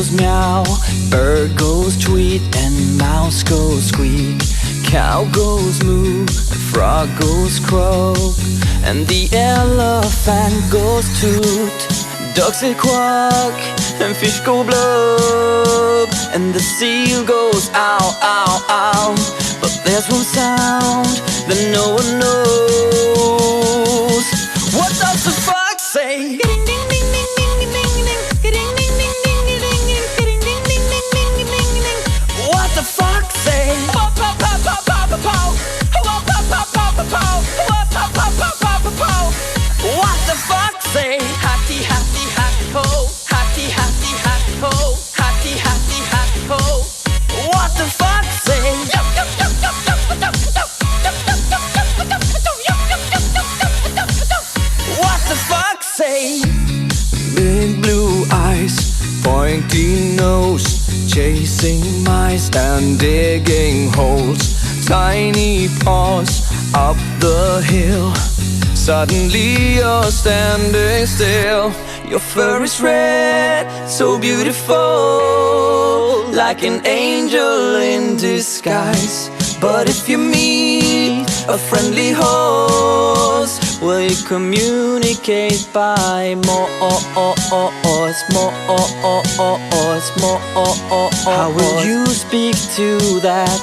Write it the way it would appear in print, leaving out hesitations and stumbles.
goes meow, bird goes tweet, and mouse goes squeak. Cow goes moo, and frog goes croak, and the elephant goes toot. Ducks say quack, and fish go blub, and the seal goes ow, ow, ow. But there's one sound that no one knows. What does the fox say? What the fox say? What the fox say? Hatty, hatty, hatty ho, hatty, hatty, hatty ho, hatty, hatty, hatty ho. What the fox say? What the fox say? Big blue eyes, pointy nose, chasing mice and digging holes. Tiny paws up the hill. Suddenly you're standing still. Your fur is red, so beautiful, like an angel in disguise. But if you meet a friendly horse, will you communicate by more? How will you speak to that?